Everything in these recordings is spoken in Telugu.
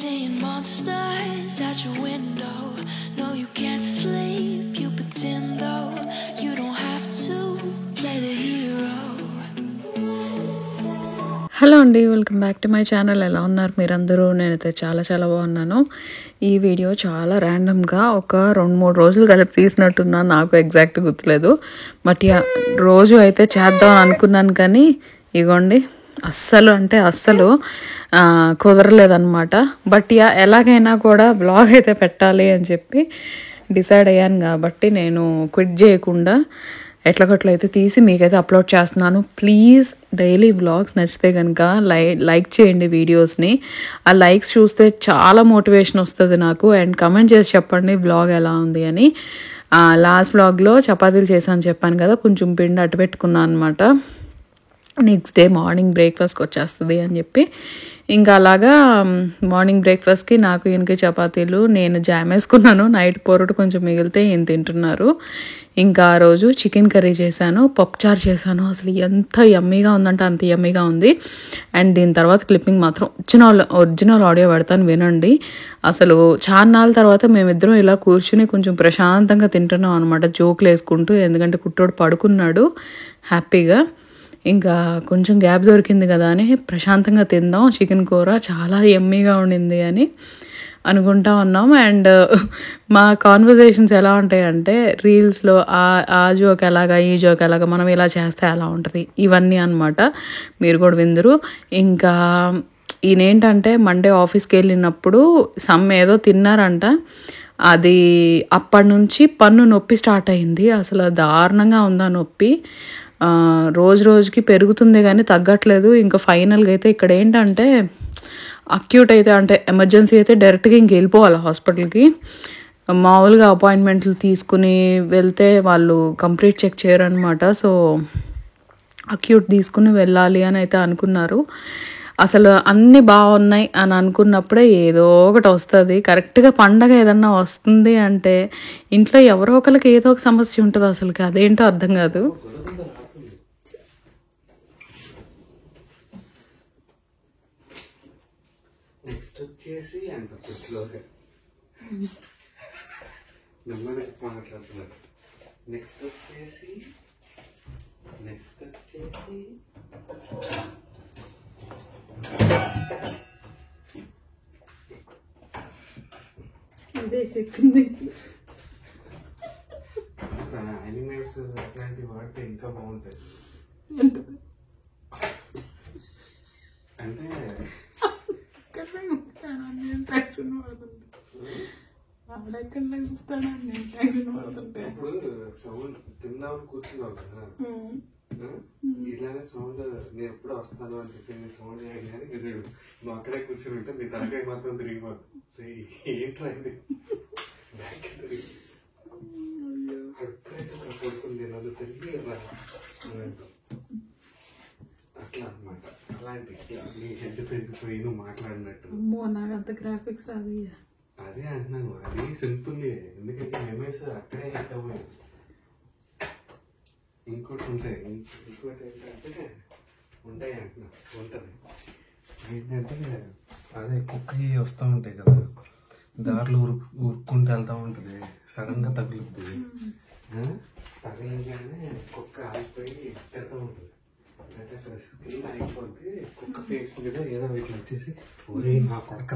seeing monsters at your window. No, you can't sleep, you pretend though. You don't have to play the hero. Hello అండి, welcome back to my channel. ఎలా ఉన్నారు మీరందరూ? నేనైతే చాలా బాగున్నాను. ఈ వీడియో చాలా ర్యాండమ్గా ఒక 2-3 రోజులు కలిపి తీసినట్టున్నా, నాకు ఎగ్జాక్ట్ గుర్తులేదు. బట్ రోజు అయితే చేద్దాం అనుకున్నాను, కానీ ఇగోండి అస్సలు కుదరలేదన్నమాట. బట్ ఎలాగైనా కూడా బ్లాగ్ అయితే పెట్టాలి అని చెప్పి డిసైడ్ అయ్యాను. కాబట్టి నేను క్విట్ చేయకుండా ఎట్లగట్లయితే తీసి మీకైతే అప్లోడ్ చేస్తున్నాను. ప్లీజ్ డైలీ వ్లాగ్స్ నచ్చితే కనుక లైక్ చేయండి వీడియోస్ని. ఆ లైక్స్ చూస్తే చాలా మోటివేషన్ వస్తుంది నాకు. అండ్ కమెంట్ చేసి చెప్పండి వ్లాగ్ ఎలా ఉంది అని. లాస్ట్ వ్లాగ్లో చపాతీలు చేశాను చెప్పాను కదా, కొంచెం పిండి అట్టు పెట్టుకున్నాను అనమాట. నెక్స్ట్ డే మార్నింగ్ బ్రేక్ఫాస్ట్కి వచ్చేస్తుంది అని చెప్పి ఇంకా అలాగా మార్నింగ్ బ్రేక్ఫాస్ట్కి నాకు ఈయనకి చపాతీలు, నేను జామ్ వేసుకున్నాను. నైట్ పొరటు కొంచెం మిగిలితే ఈయన తింటున్నారు. ఇంకా ఆ రోజు చికెన్ కర్రీ చేశాను, పప్పుచారు చేశాను. అసలు ఎంత యమ్మీగా ఉందంటే అంత యమ్మీగా ఉంది. అండ్ దీని తర్వాత క్లిప్పింగ్ మాత్రం ఒరిజినల్ ఆడియో పెడతాను, వినండి. అసలు చాన్నాళ్ళ తర్వాత మేమిద్దరం ఇలా కూర్చుని కొంచెం ప్రశాంతంగా తింటున్నాం అనమాట, జోకులు వేసుకుంటూ. ఎందుకంటే కుట్టోడు పడుకున్నాడు హ్యాపీగా. ఇంకా కొంచెం గ్యాప్ దొరికింది కదా అని ప్రశాంతంగా తిందాం, చికెన్ కూర చాలా యమ్మీగా ఉండింది అని అనుకుంటా ఉన్నాం. అండ్ మా కాన్వర్జేషన్స్ ఎలా ఉంటాయంటే రీల్స్లో ఆ జోక్ ఎలాగా, ఈ జోక్ ఎలాగా, మనం ఇలా చేస్తే ఎలా ఉంటుంది, ఇవన్నీ అనమాట. మీరు కూడా విందురు. ఇంకా ఈయనేంటంటే మండే ఆఫీస్కి వెళ్ళినప్పుడు ఏదో తిన్నారంట. అది అప్పటి నుంచి పన్ను నొప్పి స్టార్ట్ అయింది. అసలు దారుణంగా ఉందా నొప్పి. రోజుకి పెరుగుతుంది కానీ తగ్గట్లేదు. ఇంకా ఫైనల్గా అయితే ఇక్కడ ఏంటంటే అక్యూట్ అయితే అంటే ఎమర్జెన్సీ అయితే డైరెక్ట్గా ఇంక వెళ్ళిపోవాలి హాస్పిటల్కి. మామూలుగా అపాయింట్మెంట్లు తీసుకుని వెళ్తే వాళ్ళు కంప్లీట్ చెక్ చేయరనమాట. సో అక్యూట్ తీసుకుని వెళ్ళాలి అని అయితే అనుకున్నారు. అసలు అన్నీ బాగున్నాయి అని అనుకున్నప్పుడే ఏదో ఒకటి వస్తుంది. కరెక్ట్గా పండగ ఏదన్నా వస్తుంది అంటే ఇంట్లో ఎవరో ఒకరికి ఏదో ఒక సమస్య ఉంటుంది. అసలుకి అదేంటో అర్థం కాదు. నెక్స్ట్ వచ్చేసి అంటే స్లోగా నెమ్మదిగా మాట్లాడుతున్నారు. నెక్స్ట్ వచ్చేసి అదే చెప్పింది. యానిమేట్స్ అట్లాంటివి వాడితే ఇంకా బాగుంటాయి. అంటే ఇప్పుడు సౌండ్ తిందామని కూర్చున్నావు కదా, ఇలానే సౌండ్ నేను ఎప్పుడు వస్తాను అని చెప్పి సౌండ్ చేయాలి కానీ మీరు నువ్వు అక్కడే కూర్చుని ఉంటే నీ తలకాయ మాత్రం తిరిగిపోతుంది. ఏంట్రా ఇది ఎప్పుడైతే పడుతుంది నన్ను తిరిగి అట్లా అనమాట. అలాంటి నీ హెడ్ పెరిగిపోయి నువ్వు మాట్లాడినట్టు. నాకు అంత గ్రాఫిక్స్ రాదు. అదే అంటున్నాను, అది సింపుల్. ఎందుకంటే మెమరీస్ అక్కడే హెడ్ అవ్వలేదు. ఇంకోటి ఉంటాయి, ఇంకోటి ఏంటంటే ఉంటాయి అంటున్నా ఉంటుంది ఏంటంటే అదే కుక్కకి వస్తూ ఉంటాయి కదా, దారిలో ఉరుక్కుంటూ వెళ్తూ ఉంటుంది, సడన్గా తగులుద్ది. తగలంగానే కుక్క ఆగిపోయి తిరుగుతూ ఉంటుంది. అయితే అక్కడ స్కిల్ అయిపోద్ది. కుక్క ఫేస్ మీద ఏదో ఇట్లా వచ్చేసి ఒరే నా కొడక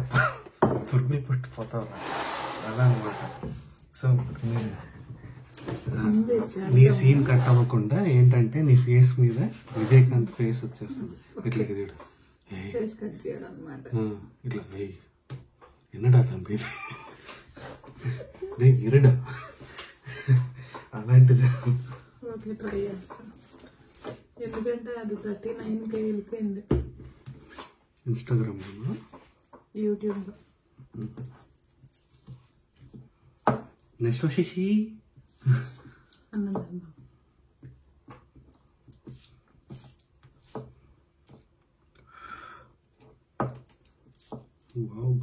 పురుగులు పట్టిపోతావు అలా అనమాట. సో నీ సీన్ కట్ అవ్వకుండా ఏంటంటే నీ ఫేస్ మీద విజయకాంత్ ఫేస్ వచ్చేస్తుంది. ఇట్లా చూడు, ఇట్లా ఎన్నడా తంపి ఇరడా అలాంటిది ట్రై చేస్తాను. ఎందుకంటే అది 39K వెళ్ళిపోయింది ఇన్స్టాగ్రామ్లో, యూట్యూబ్లో. నెక్స్ట్ వచ్చేసి అన్నదమ్మ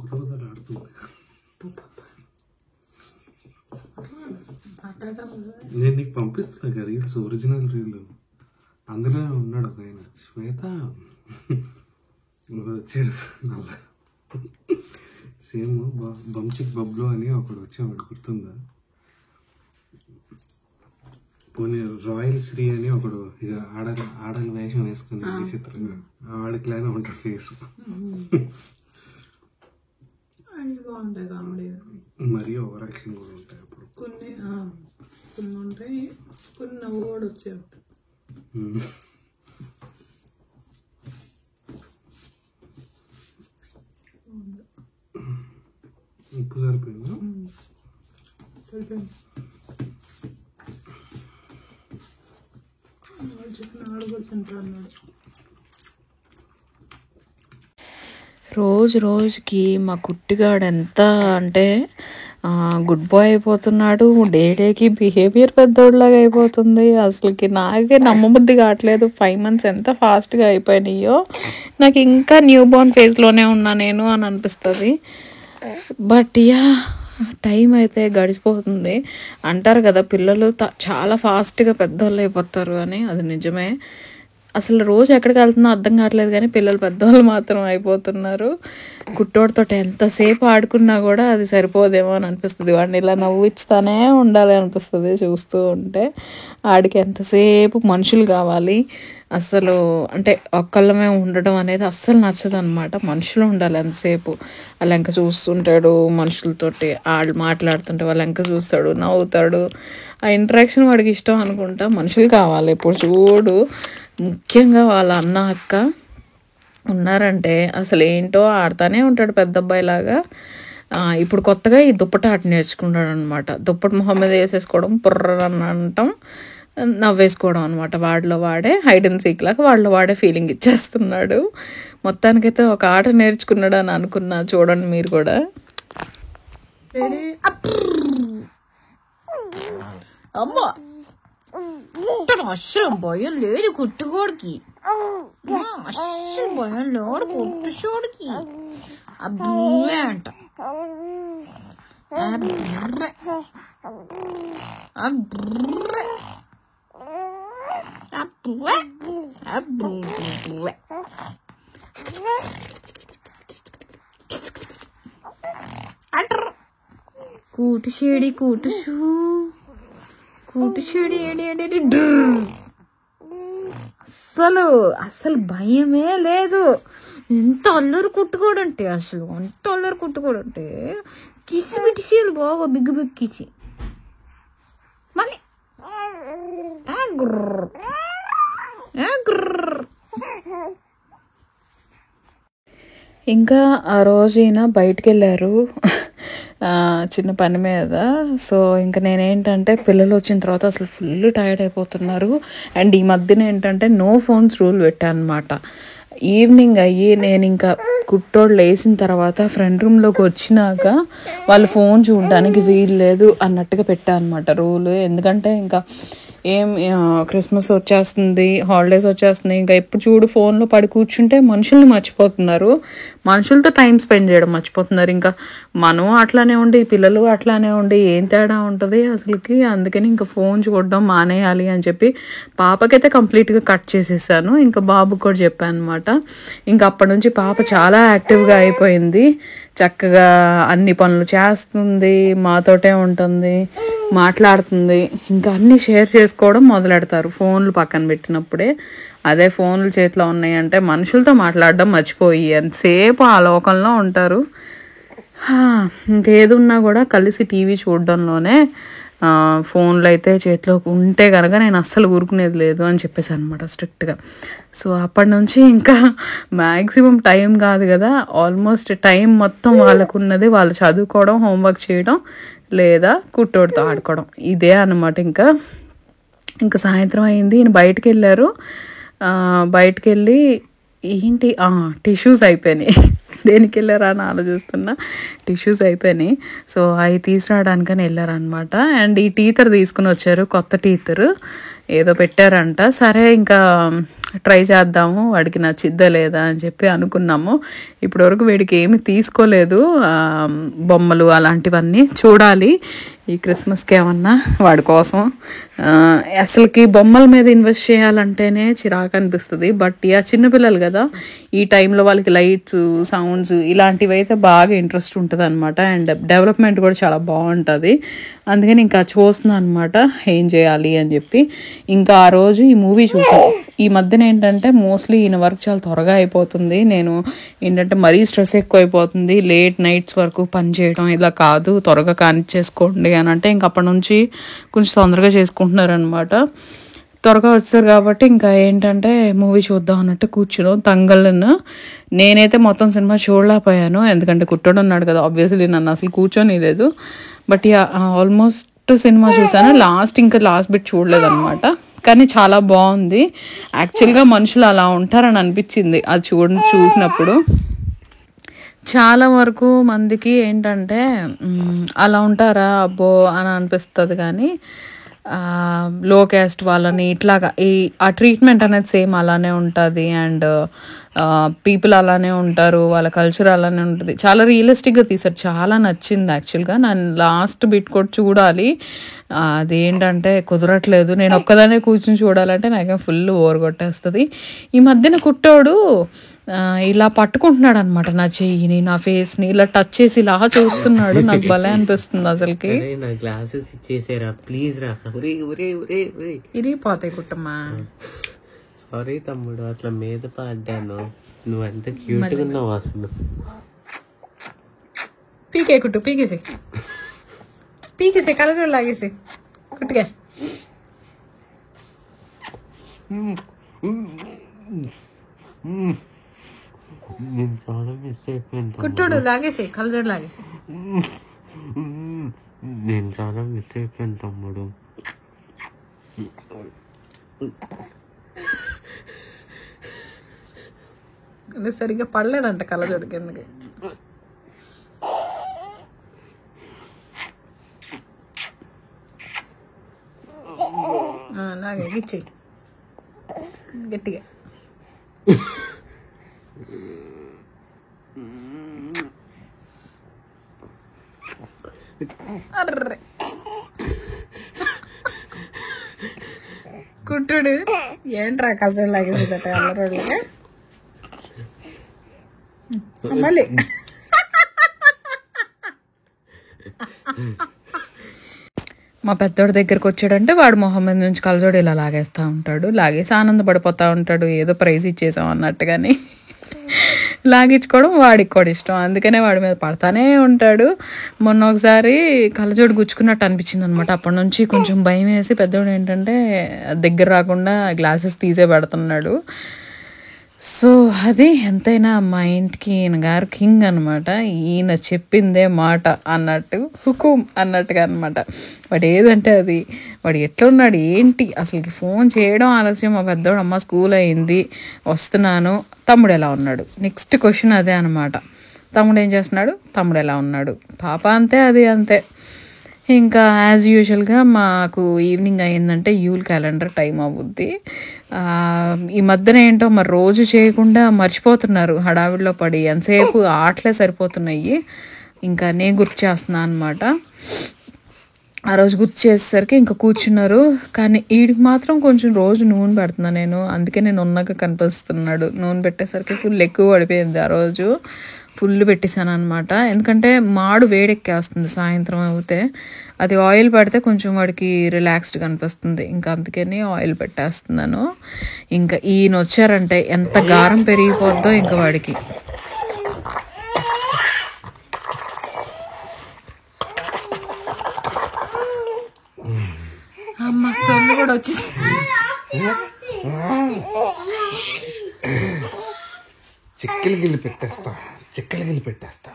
గుతగుతలు ఆడుతుంది. నేను నీకు పంపిస్తున్నా రీల్స్, ఒరిజినల్ రీల్. అందులో ఉన్నాడు ఒక ఆయన, శ్వేత వచ్చాడు నల్ల. సేమ్ బంచిక్ బబ్లు అని ఒకడు వచ్చేవాడు, గుర్తుందా? పోనీ రాయల్ శ్రీ అని ఒకడు ఇక ఆడల వేషం వేసుకుని విచిత్రంగా ఆడికిలానే ఉంటాడు ఫేస్. బాగుంటాయి కామెడీ, మరీ ఓవర్ యాక్షన్ కూడా ఉంటాయి అప్పుడు. కొన్ని ఉంటాయి, కొన్ని నవ్వు కూడా వచ్చాయి. ఉప్పు సరిపోయిందా? సరిపోయింది. చెప్పిన ఆడగొడు తింటా అన్నాడు. రోజు రోజుకి మా కుట్టిగాడు ఎంత అంటే గుడ్ బాయ్ అయిపోతున్నాడు. డేకి బిహేవియర్ పెద్దోళ్ళలాగా అయిపోతుంది. అసలుకి నాకే నమ్మబుద్ధి కావట్లేదు. 5 months ఎంత ఫాస్ట్గా అయిపోయినాయో. నాకు ఇంకా న్యూ బోర్న్ ఫేజ్లోనే ఉన్నా నేను అని అనిపిస్తుంది. బట్ యా, టైం అయితే గడిచిపోతుంది. అంటారు కదా పిల్లలు చాలా ఫాస్ట్గా పెద్దవాళ్ళు అయిపోతారు అని. అది నిజమే. అసలు రోజు ఎక్కడికి వెళ్తున్నా అర్థం కావట్లేదు, కానీ పిల్లలు పెద్దవాళ్ళు మాత్రం అయిపోతున్నారు. కుట్టోడితో ఎంతసేపు ఆడుకున్నా కూడా అది సరిపోదేమో అని అనిపిస్తుంది. వాడిని ఇలా నవ్విస్తానే ఉండాలి అనిపిస్తుంది చూస్తూ ఉంటే. ఆడికి ఎంతసేపు మనుషులు కావాలి. అసలు అంటే ఒక్కళ్ళమే ఉండడం అనేది అస్సలు నచ్చదు అనమాట. మనుషులు ఉండాలి ఎంతసేపు. వాళ్ళ వెంక చూస్తుంటాడు, మనుషులతోటి వాళ్ళు మాట్లాడుతుంటే వాళ్ళ వెంక చూస్తాడు, నవ్వుతాడు. ఆ ఇంటరాక్షన్ వాడికి ఇష్టం అనుకుంటా. మనుషులు కావాలి ఇప్పుడు చూడు. ముఖ్యంగా వాళ్ళ అన్న అక్క ఉన్నారంటే అసలు ఏంటో ఆడుతూనే ఉంటాడు పెద్ద అబ్బాయిలాగా. ఇప్పుడు కొత్తగా ఈ దుప్పట ఆట నేర్చుకున్నాడు అనమాట. దుప్పట మొహం మీద వేసేసుకోవడం, పుర్ర అని అనటం, నవ్వేసుకోవడం అనమాట. వాడిలో వాడే హైడ్ అండ్ సీక్ లాగా వాడిలో వాడే ఫీలింగ్ ఇచ్చేస్తున్నాడు. మొత్తానికైతే ఒక ఆట నేర్చుకున్నాడు అని అనుకున్నా. చూడండి మీరు కూడా. అమ్మా అస్సలు భయం లేదు కుట్టుకోడికి, అస్సలు భయం లేదు కుట్టుచోడికి. అబ్బే అంట కూటుషేడి కూటుషూ కూటుషేడి ఏడి అస్సలు భయమే లేదు. ఎంత అల్లరి కుట్టుకోడంటే అసలు ఎంత అల్లరి కుట్టుకోడంటే కిసి పిటిసేయాలి బాగా బిగ్గు బిగ్గిసి. మళ్ళీ ఇంకా ఆ రోజు ఈయన బయటికి వెళ్ళారు చిన్న పని మీద. సో ఇంకా నేనేంటంటే పిల్లలు వచ్చిన తర్వాత అసలు ఫుల్ టైర్డ్ అయిపోతున్నారు. అండ్ ఈ మధ్యన ఏంటంటే నో ఫోన్స్ రూల్ పెట్టాను అనమాట. ఈవినింగ్ అయ్యి నేను ఇంకా కుట్టోళ్ళు వేసిన తర్వాత ఫ్రంట్ రూమ్లోకి వచ్చినాక వాళ్ళు ఫోన్ చూడడానికి వీలు లేదు అన్నట్టుగా పెట్టాను అనమాట రూల్. ఎందుకంటే ఇంకా క్రిస్మస్ వచ్చేస్తుంది, హాలిడేస్ వచ్చేస్తున్నాయి, ఇంకా ఎప్పుడు చూడు ఫోన్లో పడి కూర్చుంటే మనుషుల్ని మర్చిపోతున్నారు, మనుషులతో టైం స్పెండ్ చేయడం మర్చిపోతున్నారు. ఇంకా మనం అట్లానే ఉండి పిల్లలు అట్లానే ఉండి ఏం తేడా ఉంటుంది అసలుకి. అందుకని ఇంకా ఫోన్ చూడడం మానేయాలి అని చెప్పి పాపకైతే కంప్లీట్గా కట్ చేసేసాను. ఇంకా బాబుకి కూడా చెప్పాను అనమాట. ఇంకా అప్పటి నుంచి పాప చాలా యాక్టివ్గా అయిపోయింది. చక్కగా అన్ని పనులు చేస్తుంది, మాతోటే ఉంటుంది, మాట్లాడుతుంది. ఇంకా అన్నీ షేర్ చేసుకోవడం మొదలెడతారు ఫోన్లు పక్కన పెట్టినప్పుడే. అదే ఫోన్లు చేతిలో ఉన్నాయంటే మనుషులతో మాట్లాడడం మర్చిపోయి ఎంతసేపు ఆ లోకంలో ఉంటారు. ఇంకేది ఉన్నా కూడా కలిసి టీవీ చూడడంలోనే. ఫోన్లు అయితే చేతిలో ఉంటే కనుక నేను అస్సలు ఊరుకునేది లేదు అని చెప్పేసి అనమాట స్ట్రిక్ట్గా. సో అప్పటి నుంచి ఇంకా మ్యాక్సిమం టైం కాదు కదా, ఆల్మోస్ట్ టైం మొత్తం వాళ్ళకు ఉన్నది వాళ్ళు చదువుకోవడం, హోంవర్క్ చేయడం, లేదా కుట్టోడితో ఆడుకోవడం, ఇదే అన్నమాట. ఇంకా సాయంత్రం అయింది, ఈయన బయటకు వెళ్ళారు. బయటకు వెళ్ళి ఏంటి టిష్యూస్ అయిపోయినాయి. దేనికి వెళ్ళారా అని ఆలోచిస్తున్నా. టిష్యూస్ అయిపోయినాయి. సో అవి తీసుకురావడానికని వెళ్ళారనమాట. అండ్ ఈ టీతర్ తీసుకుని వచ్చారు, కొత్త టీతర్ ఏదో పెట్టారంట. సరే ఇంకా ట్రై చేద్దాము, వాడికి నచ్చిద్దా లేదా అని చెప్పి అనుకున్నాము. ఇప్పటివరకు వీడికి ఏమి తీసుకోలేదు, బొమ్మలు అలాంటివన్నీ. చూడాలి ఈ క్రిస్మస్కి ఏమన్నా వాడి కోసం అసలుకి బొమ్మల మీద ఇన్వెస్ట్ చేయాలంటేనే చిరాకు అనిపిస్తుంది. బట్ చిన్నపిల్లలు కదా, ఈ టైంలో వాళ్ళకి లైట్స్, సౌండ్స్ ఇలాంటివి అయితే బాగా ఇంట్రెస్ట్ ఉంటుంది అనమాట. అండ్ డెవలప్మెంట్ కూడా చాలా బాగుంటుంది. అందుకని ఇంకా చూస్తున్నాను అనమాట ఏం చేయాలి అని చెప్పి. ఇంకా ఆ రోజు ఈ మూవీ చూసాను. ఈ మధ్యన ఏంటంటే మోస్ట్లీ ఈయన వర్క్ చాలా త్వరగా అయిపోతుంది. నేను ఏంటంటే మరీ స్ట్రెస్ ఎక్కువ అయిపోతుంది, లేట్ నైట్స్ వరకు పని చేయడం ఇలా కాదు, త్వరగా కానిచ్చేసుకోండి అని అంటే ఇంక అప్పటి నుంచి కొంచెం తొందరగా చేసుకుంటున్నారనమాట. త్వరగా వచ్చారు కాబట్టి ఇంకా ఏంటంటే మూవీ చూద్దాం అన్నట్టు కూర్చున్నాం. తంగళ్ళను నేనైతే మొత్తం సినిమా చూడలేకపోయాను, ఎందుకంటే కుట్టడం ఉన్నాడు కదా, ఆబ్వియస్లీ నన్ను అసలు కూర్చొని లేదు. బట్ ఆల్మోస్ట్ సినిమా చూసాను, ఇంకా లాస్ట్ బిట్ చూడలేదన్నమాట. కానీ చాలా బాగుంది. యాక్చువల్గా మనుషులు అలా ఉంటారని అనిపించింది అది చూసినప్పుడు. చాలా వరకు మందికి ఏంటంటే అలా ఉంటారా అబ్బో అని అనిపిస్తుంది, కానీ లో క్యాస్ట్ వాళ్ళని ఇట్లాగా ఆ ట్రీట్మెంట్ అనేది సేమ్ అలానే ఉంటుంది. అండ్ పీపుల్ అలానే ఉంటారు, వాళ్ళ కల్చర్ అలానే ఉంటుంది. చాలా రియలిస్టిక్గా తీశారు, చాలా నచ్చింది యాక్చువల్గా. నేను లాస్ట్ బిట్ కూడా చూడాలి, అదేంటంటే కుదరట్లేదు. నేను ఒక్కదానే కూర్చొని చూడాలంటే నాకేం ఫుల్ ఓవర్ కొట్టేస్తుంది. ఈ మధ్యన కుట్టోడు ఇలా పట్టుకుంటున్నాడు అనమాట నా చెయ్యిని, నా ఫేస్ని ఇలా టచ్ చేసి ఇలా చూస్తున్నాడు. నాకు భలే అనిపిస్తుంది అసలుకి. గ్లాసెస్ ఇచ్చేసారా ప్లీజ్ రా, ఇరిగిపోతాయి కుట్టమ్మా. సారీ తమ్ముడు, అట్లా మీద పడ్డాను. నువ్వు ఎంత క్యూట్గా ఉన్నావు అసలు. పీకేసే కలర్ లాగేసి కుట్టుగా. నేను చాలా మిస్ అయిపోయాను కుట్టుడు లాగేసి కలర్ లాగేసి. నేను చాలా మిస్ అయిపోయాను తమ్ముడు. సరిగ్గా పడలేదంట కళ్ళజోడు కిందకి. లాగే గిచ్చి గట్టిగా. అర్రే కుట్టుడు ఏంట్రా కలజోడు లాగేసిందట అల్లరోడ్లకి. మళ్ళీ మా పెద్దోడి దగ్గరకు వచ్చాడంటే వాడు మొహం మీద నుంచి కలజోడు ఇలా లాగేస్తూ ఉంటాడు, లాగేసి ఆనందపడిపోతూ ఉంటాడు, ఏదో ప్రైజ్ ఇచ్చేసాం అన్నట్టుగాని. లాగించుకోవడం వాడికి కూడా ఇష్టం, అందుకనే వాడి మీద పడతానే ఉంటాడు. మొన్న ఒకసారి కళ్ళజోడు గుచ్చుకున్నట్టు అనిపించింది అనమాట. అప్పటి నుంచి కొంచెం భయం వేసి పెద్దోడు ఏంటంటే దగ్గర రాకుండా గ్లాసెస్ తీసే పెడుతున్నాడు. సో అది ఎంతైనా మా ఇంటికి ఈయన గారు కింగ్ అనమాట. ఈయన చెప్పిందే మాట అన్నట్టు, హుకుం అన్నట్టుగా అనమాట. వాడు ఏదంటే అది. వాడు ఎట్లా ఉన్నాడు ఏంటి అసలుకి, ఫోన్ చేయడం ఆలస్యం. మా పెద్దోడు అమ్మ స్కూల్ అయింది వస్తున్నాను, తమ్ముడు ఎలా ఉన్నాడు, నెక్స్ట్ క్వశ్చన్ అదే అనమాట. తమ్ముడు ఏం చేస్తున్నాడు, తమ్ముడు ఎలా ఉన్నాడు, పాప అంతే అది అంతే. ఇంకా యాజ్ యూజువల్గా మాకు ఈవినింగ్ అయిందంటే యూల్ క్యాలెండర్ టైం అవుద్ది. ఈ మధ్యన ఏంటో మరి రోజు చేయకుండా మర్చిపోతున్నారు హడావిడిలో పడి, ఎంతసేపు ఆటలే సరిపోతున్నాయి. ఇంకా నేను గుర్తు చేస్తున్నాను అనమాట. ఆ రోజు గుర్తు చేసేసరికి ఇంకా కూర్చున్నారు. కానీ వీడికి మాత్రం కొంచెం రోజు నూనె పెడుతున్నా నేను, అందుకే నేను ఉన్నాక కనిపిస్తున్నాడు. నూనె పెట్టేసరికి ఫుల్ ఎక్కువ పడిపోయింది, ఆ రోజు ఫుల్ పెట్టేశాను అనమాట. ఎందుకంటే మాడు వేడెక్కేస్తుంది సాయంత్రం అవుతే, అది ఆయిల్ పెడితే కొంచెం వాడికి రిలాక్స్డ్గా అనిపిస్తుంది. ఇంకా అందుకని ఆయిల్ పెట్టేస్తున్నాను. ఇంకా ఈయన వచ్చారంటే ఎంత గారం పెరిగిపోద్దో ఇంకా వాడికి. అమ్మ సొల్లు కూడా వచ్చేసి చిక్కలు గిల్లి పెట్టేస్తా, చిక్కలు గిల్లి పెట్టేస్తా.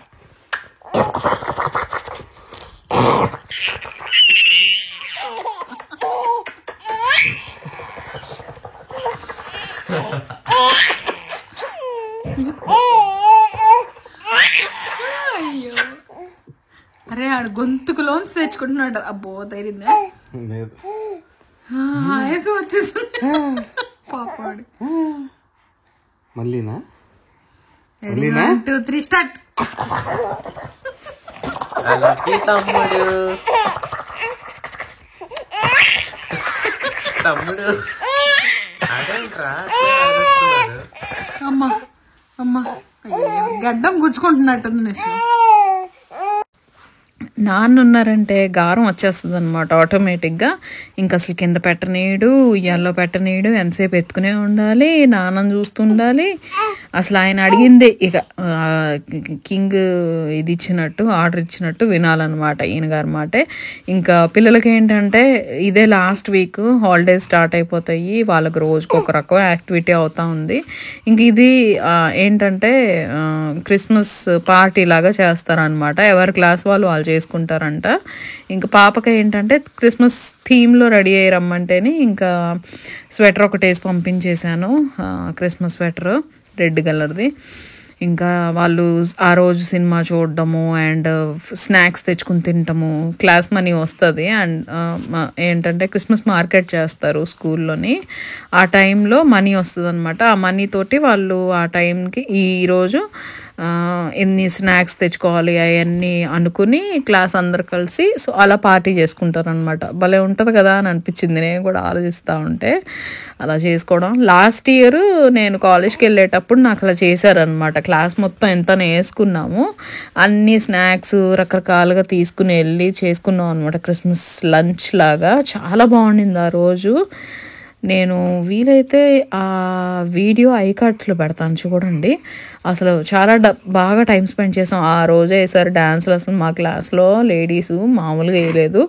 అయ్యో అరే ఆడు గొంతుకులోంచి తెచ్చుకుంటున్నాడు. అబ్బో తగిలిందా, ఆయాసం వచ్చేసింది పాపాడు. మళ్ళీనా 1 2 3 స్టార్ట్. తమ్ముడు తమ్ముడు అదేంట్రా అమ్మా అమ్మా గడ్డం గుచ్చుకుంటున్నట్టుంది నిషు. నాన్న ఉన్నారంటే గారం వచ్చేస్తుంది అనమాట ఆటోమేటిక్గా. ఇంకా అసలు కింద పెట్టనీయడు, ఉయ్యాల్లో పెట్టనీయడు, ఎంతసేపు ఎత్తుకునే ఉండాలి, నాన్నని చూస్తుండాలి. అసలు ఆయన అడిగిందే ఇక కింగ్ ఇది ఇచ్చినట్టు, ఆర్డర్ ఇచ్చినట్టు వినాలన్నమాట ఈయన గారి మాటే. ఇంకా పిల్లలకి ఏంటంటే ఇదే లాస్ట్ వీక్ హాలిడేస్ స్టార్ట్ అయిపోతాయి, వాళ్ళకి రోజుకు ఒక రకం యాక్టివిటీ అవుతూ ఉంది. ఇంక ఇది ఏంటంటే క్రిస్మస్ పార్టీ లాగా చేస్తారనమాట. ఎవరి క్లాస్ వాళ్ళు చేసుకుంటారంట. ఇంకా పాపకి ఏంటంటే క్రిస్మస్ థీమ్లో రెడీ అయ్యి రమ్మంటేనే ఇంకా స్వెటర్ ఒకటి వేసి పంపించేశాను, క్రిస్మస్ స్వెటర్ రెడ్ కలర్ది. ఇంకా వాళ్ళు ఆ రోజు సినిమా చూడడము అండ్ స్నాక్స్ తెచ్చుకుని తినటము, క్లాస్ మనీ వస్తుంది. అండ్ ఏంటంటే క్రిస్మస్ మార్కెట్ చేస్తారు స్కూల్లోని, ఆ టైంలో మనీ వస్తుంది అనమాట. ఆ మనీతోటి వాళ్ళు ఆ టైంకి ఈరోజు ఎన్ని స్నాక్స్ తెచ్చుకోవాలి అవన్నీ అనుకుని క్లాస్ అందరు కలిసి సో అలా పార్టీ చేసుకుంటారనమాట. భలే ఉంటుంది కదా అని అనిపించింది నేను కూడా ఆలోచిస్తూ ఉంటే. అలా చేసుకోవడం లాస్ట్ ఇయర్ నేను కాలేజ్కి వెళ్ళేటప్పుడు నాకు అలా చేశారనమాట. క్లాస్ మొత్తం ఎంతనే వేసుకున్నాము, అన్ని స్నాక్స్ రకరకాలుగా తీసుకుని వెళ్ళి చేసుకున్నాం అనమాట. క్రిస్మస్ లంచ్ లాగా చాలా బాగుండింది ఆ రోజు. నేను వీలైతే ఆ వీడియో ఐకార్డ్స్లో పెడతాను చూడండి. అసలు చాలా బాగా టైం స్పెండ్ చేసాం ఆ రోజే. వేసారు డ్యాన్స్లు, అసలు మా క్లాస్లో లేడీస్ మామూలుగా వేయలేదు.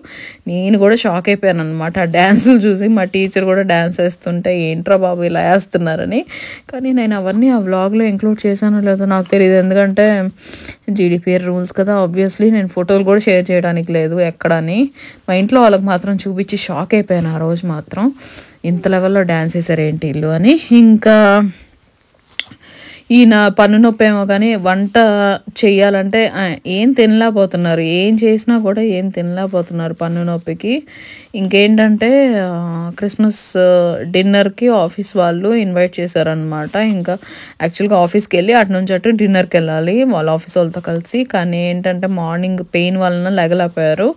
నేను కూడా షాక్ అయిపోయాను అనమాట ఆ డ్యాన్సులు చూసి. మా టీచర్ కూడా డ్యాన్స్ వేస్తుంటే ఏంట్రా బాబు ఇలా వేస్తున్నారని. కానీ నేను అవన్నీ ఆ వ్లాగ్లో ఇంక్లూడ్ చేశానో లేదో నాకు తెలియదు, ఎందుకంటే జీడిపిఆర్ రూల్స్ కదా. ఆబ్వియస్లీ నేను ఫోటోలు కూడా షేర్ చేయడానికి లేదు ఎక్కడని. మా ఇంట్లో వాళ్ళకి మాత్రం చూపించి షాక్ అయిపోయాను ఆ రోజు మాత్రం, ఇంత లెవెల్లో డ్యాన్స్ వేసారు ఏంటి ఇల్లు అని. ఇంకా ఈయన పన్ను నొప్పి ఏమో కానీ వంట చెయ్యాలంటే ఏం తినలేకపోతున్నారు, ఏం చేసినా కూడా ఏం తినలేకపోతున్నారు పన్ను నొప్పికి. ఇంకేంటంటే క్రిస్మస్ డిన్నర్కి ఆఫీస్ వాళ్ళు ఇన్వైట్ చేశారనమాట. ఇంకా యాక్చువల్గా ఆఫీస్కి వెళ్ళి అటు నుంచి అటు డిన్నర్కి వెళ్ళాలి వాళ్ళ ఆఫీస్ వాళ్ళతో కలిసి. కానీ ఏంటంటే మార్నింగ్ పెయిన్ వలన లెగలేకపోయారు.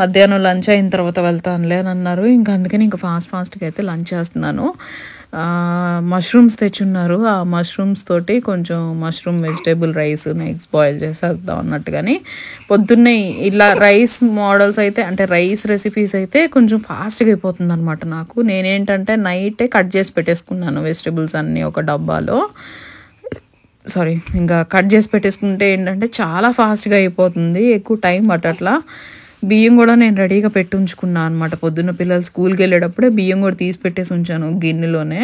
మధ్యాహ్నం లంచ్ అయిన తర్వాత వెళ్తానులే అని అన్నారు. ఇంకా అందుకని ఇంకా ఫాస్ట్గా అయితే లంచ్ చేస్తున్నాను. మష్రూమ్స్ తెచ్చున్నారు, ఆ మష్రూమ్స్ తోటి కొంచెం mushroom vegetable rice eggs boil చేసేద్దాం అన్నట్టుగాని. పొద్దున్నే ఇలా రైస్ మోడల్స్ అయితే అంటే రైస్ రెసిపీస్ అయితే కొంచెం ఫాస్ట్గా అయిపోతుంది అనమాట నాకు. నేనేంటంటే నైటే కట్ చేసి పెట్టేసుకున్నాను వెజిటేబుల్స్ అన్నీ ఒక డబ్బాలో. ఇంకా కట్ చేసి పెట్టేసుకుంటే ఏంటంటే చాలా ఫాస్ట్గా అయిపోతుంది, ఎక్కువ టైం పట్టట్లా. బియ్యం కూడా నేను రెడీగా పెట్టి ఉంచుకున్నాను అనమాట. పొద్దున్న పిల్లలు స్కూల్కి వెళ్ళేటప్పుడే బియ్యం కూడా తీసి పెట్టేసి ఉంచాను గిన్నెలోనే.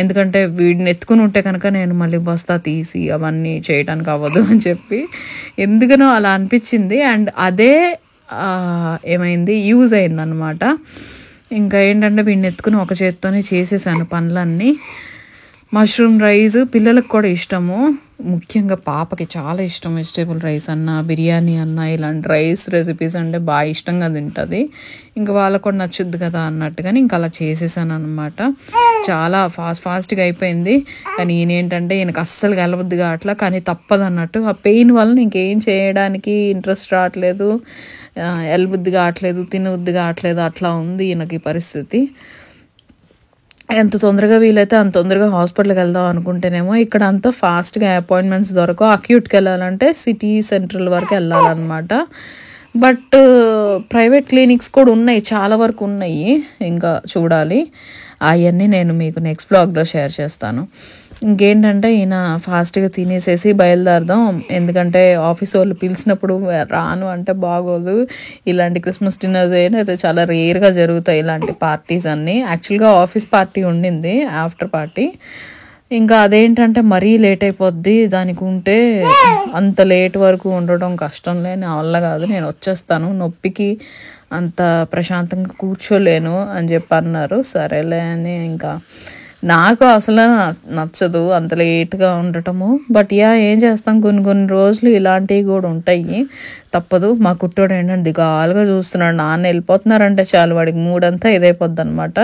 ఎందుకంటే వీడిని ఎత్తుకుని ఉంటే కనుక నేను మళ్ళీ బస్తా తీసి అవన్నీ చేయడానికి అవ్వదు అని చెప్పి ఎందుకనో అలా అనిపించింది. అండ్ అదే ఏమైంది యూజ్ అయిందనమాట. ఇంకా ఏంటంటే వీడిని ఎత్తుకుని ఒక చేత్తోనే చేసేసాను పనులన్నీ. మష్రూమ్ రైస్ పిల్లలకు కూడా ఇష్టము, ముఖ్యంగా పాపకి చాలా ఇష్టం. వెజిటేబుల్ రైస్ అన్న, బిర్యానీ అన్న, ఇలాంటి రైస్ రెసిపీస్ అంటే బాగా ఇష్టంగా తింటుంది. ఇంకా వాళ్ళకు కూడా నచ్చుద్ది కదా అన్నట్టుగాని ఇంకా అలా చేసేసాను అనమాట. చాలా ఫాస్ట్గా అయిపోయింది. కానీ ఈయనేంటంటే ఈయనకు అస్సలు గెలవద్దుగా అట్లా, కానీ తప్పదు అన్నట్టు. ఆ పెయిన్ వల్ల ఇంకేం చేయడానికి ఇంట్రెస్ట్ రావట్లేదు, ఎలబుద్ది కావట్లేదు, తినబుద్ది కావట్లేదు, అట్లా ఉంది ఈయనకి పరిస్థితి. ఎంత తొందరగా వీలైతే అంత తొందరగా హాస్పిటల్కి వెళ్దాం అనుకుంటేనేమో ఇక్కడ అంతా ఫాస్ట్గా అపాయింట్మెంట్స్ దొరకవు. అక్యూట్కి వెళ్ళాలంటే సిటీ సెంట్రల్ వరకు వెళ్ళాలన్నమాట. బట్ ప్రైవేట్ క్లినిక్స్ కూడా ఉన్నాయి, చాలా వరకు ఉన్నాయి, ఇంకా చూడాలి. అవన్నీ నేను మీకు నెక్స్ట్ బ్లాగ్లో షేర్ చేస్తాను. ఇంకేంటంటే ఈయన ఫాస్ట్గా తినేసేసి బయలుదేరదాం, ఎందుకంటే ఆఫీస్ వాళ్ళు పిలిచినప్పుడు రాను అంటే బాగోదు. ఇలాంటి క్రిస్మస్ డిన్నర్స్ అయినా చాలా రేర్గా జరుగుతాయి ఇలాంటి పార్టీస్ అన్నీ. యాక్చువల్గా ఆఫీస్ పార్టీ ఉండింది, ఆఫ్టర్ పార్టీ. ఇంకా అదేంటంటే మరీ లేట్ అయిపోద్ది, దానికి ఉంటే అంత లేట్ వరకు ఉండడం కష్టంలే, నా వల్ల కాదు, నేను వచ్చేస్తాను, నొప్పికి అంత ప్రశాంతంగా కూర్చోలేను అని చెప్పి అన్నారు. సరేలే అని ఇంకా నాకు అసలు నచ్చదు అంత లేట్గా ఉండటము. బట్ ఏం చేస్తాం, కొన్ని రోజులు ఇలాంటివి కూడా ఉంటాయి, తప్పదు. మా కుట్టోడు ఏంటంటే దిగాలుగా చూస్తున్నాడు, నాన్న వెళ్ళిపోతున్నారంటే చాలు వాడికి మూడంతా ఇదైపోద్ది అనమాట.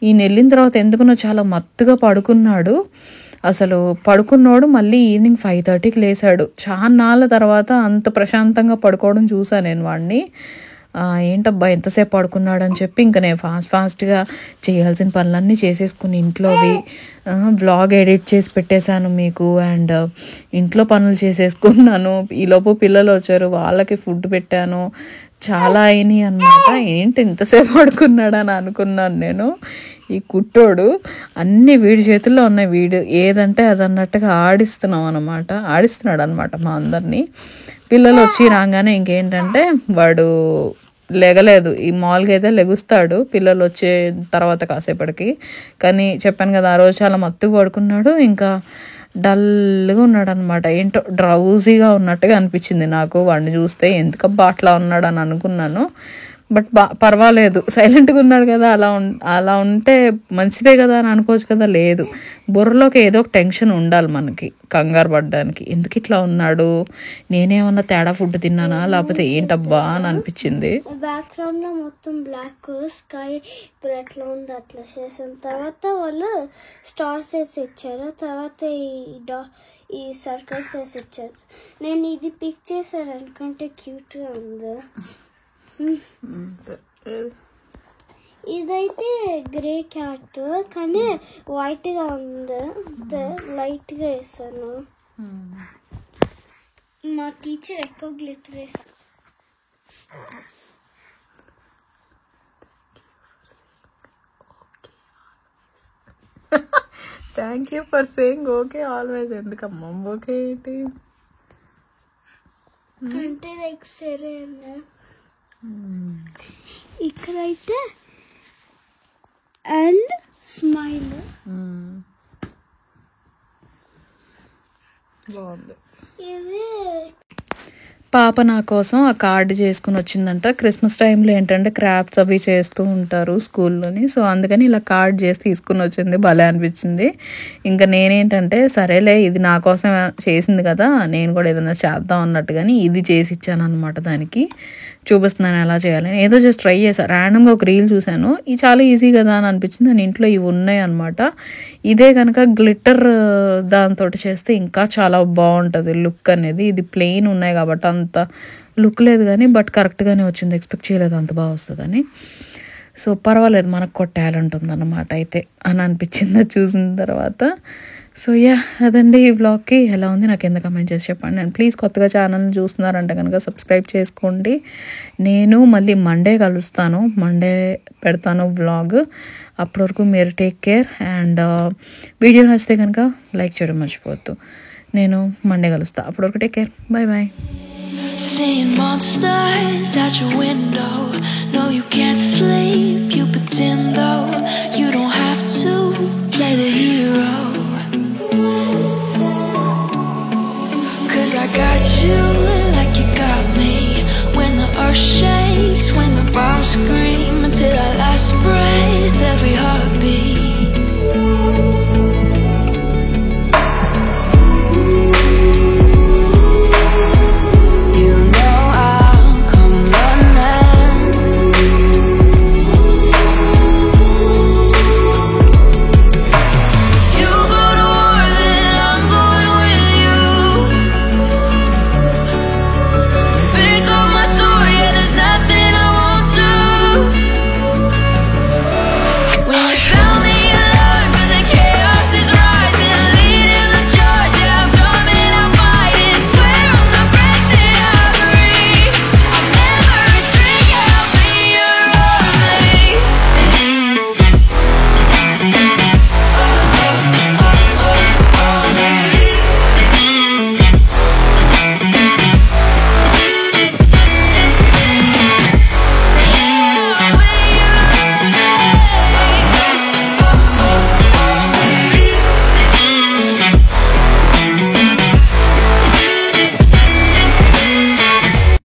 ఈయన వెళ్ళిన తర్వాత ఎందుకునో చాలా మత్తుగా పడుకున్నాడు. అసలు పడుకున్నాడు, మళ్ళీ ఈవినింగ్ 5:30కి లేచాడు. చాలా నాళ్ళ తర్వాత అంత ప్రశాంతంగా పడుకోవడం చూసాను నేను వాడిని. ఏంటబ్బా ఎంతసేపు పడుకున్నాడు అని చెప్పి ఇంకా నేను ఫాస్ట్గా చేయాల్సిన పనులన్నీ చేసేసుకుని ఇంట్లోవి వ్లాగ్ ఎడిట్ చేసి పెట్టేశాను మీకు. అండ్ ఇంట్లో పనులు చేసేసుకున్నాను. ఈలోపు పిల్లలు వచ్చారు, వాళ్ళకి ఫుడ్ పెట్టాను. చాలా అయినాయి అన్నమాట. ఏంటి ఇంతసేపు పడుకున్నాడని అనుకున్నాను నేను. ఈ కుట్టోడు అన్ని వీడి చేతుల్లో ఉన్నాయి. వీడు ఏదంటే అది అన్నట్టుగా ఆడిస్తున్నాడు అనమాట మా అందరినీ. పిల్లలు వచ్చి రాగానే ఇంకేంటంటే వాడు లెగలేదు. ఈ మామూలుగా అయితే లెగుస్తాడు పిల్లలు వచ్చే తర్వాత కాసేపటికి. కానీ చెప్పాను కదా ఆ రోజు చాలా మత్తుగా పడుకున్నాడు. ఇంకా డల్గా ఉన్నాడు అనమాట. ఏంటో డ్రౌజీగా ఉన్నట్టుగా అనిపించింది నాకు వాడిని చూస్తే. ఎందుకబ్బా అట్లా ఉన్నాడు అని అనుకున్నాను. బట్ పర్వాలేదు, సైలెంట్గా ఉన్నాడు కదా. అలా ఉంటే మంచిదే కదా అని అనుకోవచ్చు కదా. లేదు, బుర్రలోకి ఏదో ఒక టెన్షన్ ఉండాలి మనకి కంగారు పడ్డానికి. ఎందుకు ఇట్లా ఉన్నాడు, నేనేమన్నా తేడా ఫుడ్ తిన్నానా లేకపోతే ఏంటబ్బా అని అనిపించింది. బ్యాక్గ్రౌండ్ లో మొత్తం బ్లాక్ స్కై ఇప్పుడు ఎట్లా ఉంది అట్లా చేసిన తర్వాత వాళ్ళు స్టార్స్ వేసి ఇచ్చారు. తర్వాత ఈ సర్కిల్స్ వేసి ఇచ్చారు. నేను ఇది పిక్ చేశాను అనుకుంటే క్యూట్గా ఉంది. ఇదైతే గ్రే క్యాట్ కానీ వైట్ గా ఉంది. లైట్ గా వేసాను. మా టీచర్ ఎక్కువ గ్లిటర్ వేసాను. Thank you for saying okay always. ఎందుకమ్మా ఓకే ఏంటి అంటే లైక్ సరే అన్న. ఇక్కడైతే అండ్ స్మైల్ బాగుంది. ఇది పాప నా కోసం ఆ కార్డు చేసుకుని వచ్చిందంట. క్రిస్మస్ టైంలో ఏంటంటే క్రాఫ్ట్స్ అవి చేస్తూ ఉంటారు స్కూల్లోని. సో అందుకని ఇలా కార్డ్ చేసి తీసుకుని వచ్చింది. భలే అనిపించింది. ఇంకా నేనేంటంటే సరేలే ఇది నా కోసం చేసింది కదా, నేను కూడా ఏదైనా చేద్దాం అన్నట్టుగాని ఇది చేసి ఇచ్చాను అనమాట. దానికి చూపిస్తున్నాను ఎలా చేయాలని. ఏదో జస్ట్ ట్రై చేశాను. ర్యాండమ్గా ఒక రీల్ చూశాను, ఇది చాలా ఈజీ కదా అని అనిపించింది. నేను ఇంట్లో ఇవి ఉన్నాయి అనమాట. ఇదే కనుక గ్లిట్టర్ దాంతో చేస్తే ఇంకా చాలా బాగుంటుంది లుక్ అనేది. ఇది ప్లెయిన్ ఉన్నాయి కాబట్టి అంత లుక్ లేదు కానీ బట్ కరెక్ట్గానే వచ్చింది. ఎక్స్పెక్ట్ చేయలేదు అంత బాగా వస్తుందని. సో పర్వాలేదు, మనకు కూడా టాలెంట్ ఉందన్నమాట అయితే అని అనిపించింది చూసిన తర్వాత. సో యా అదండి ఈ వ్లాగ్కి. ఎలా ఉంది నాకు కింద కమెంట్ చేసి చెప్పండి. అండ్ ప్లీజ్ కొత్తగా ఛానల్ని చూస్తున్నారంటే కనుక సబ్స్క్రైబ్ చేసుకోండి. నేను మళ్ళీ మండే కలుస్తాను, మండే పెడతాను వ్లాగ్. అప్పటి వరకు మీరు టేక్ కేర్. అండ్ వీడియో నచ్చితే కనుక లైక్ చేయడం మర్చిపోవద్దు. నేను మండే కలుస్తాను. అప్పటి వరకు take care. Bye bye. Seeing monsters out your window. No, you can't sleep, you pretend though. You don't have to play the hero. 'Cause I got you like you got me. When the earth shakes, when the bombs scream.